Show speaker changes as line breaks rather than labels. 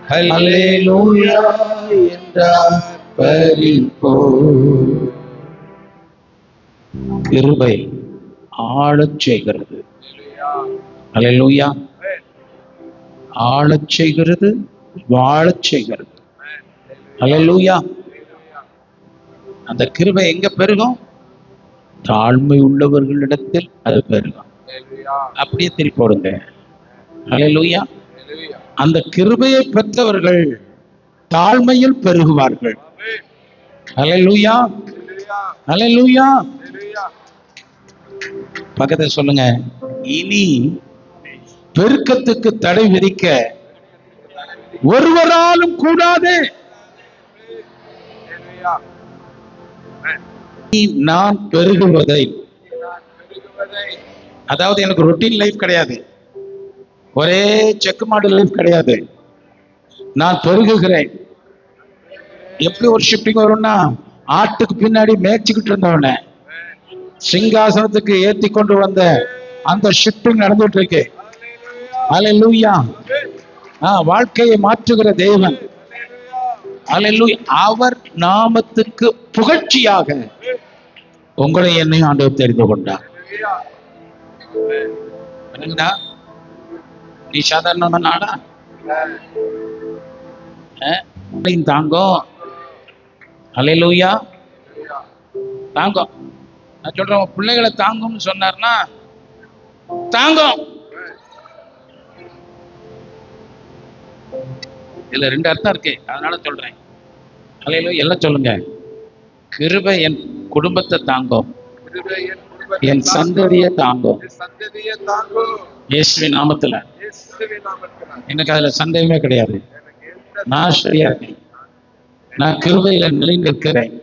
ஹல்லேலூயா என்றார் பரிபோல். கிருபை ஆளச் செய்கிறது. ஹல்லேலூயா. ஆளச் செய்கிறது, வாழச் செய்கிறது. ஹல்லேலூயா. அந்த கிருபை எங்க பெருகும்? தாழ்மை உள்ளவர்களிடத்தில் அது பெருகும். அப்படியே திருப்பி போடுங்க. ஹல்லேலூயா. அந்த கிருபையை பெற்றவர்கள் தாழ்மையில் பெருகுவார்கள். ஹல்லேலூயா. ஹல்லேலூயா. பக்கத்துல சொல்லுங்க, இனி பெருக்கத்துக்கு தடை விதிக்க ஒருவராலும் கூடாது. நான் பெருகுவதை, அதாவது எனக்கு ரொட்டீன் லைஃப் கிடையாது, ஒரே செக் மாடு லைஃப் கிடையாது. நான் பெருகுகிறேன். எப்படி ஒரு ஷிஃப்டிங் வரும்னா, ஆட்டுக்கு பின்னாடி மேய்ச்சிக்கிட்டு இருந்தவன சிங்காசனத்துக்கு ஏத்தி கொண்டு வந்த அந்த ஷிஃப்டிங் நடந்துட்டு இருக்கு. ஹல்லேலூயா. வாழ்க்கையை மாற்றுகிற தேவன். ஹல்லேலூயா. அவர் நாமத்துக்கு புகழ்ச்சியாக உங்களை என்னையும் ஆண்டவர் தெரிந்து கொண்டார். நீ சாதாரண நாடா தாங்கும். ஹல்லேலூயா. தாங்கும். நான் சொல்றேன், பிள்ளைகளை தாங்கும்னு சொன்னார்னா தாங்கும். இதுல ரெண்டு அர்த்தம் இருக்கு, அதனால சொல்றேன். ஹல்லேலூயா. எல்லாம் சொல்லுங்க. கிருபை என் குடும்பத்தை தாங்கும், என் சந்ததியை தாங்கும். இயேசுவின் நாமத்துல. எனக்கு அதுல சந்தேகமே கிடையாது. நான் சரியா இருக்கேன். நான் கிருபையில நிலை நிற்கிறேன்.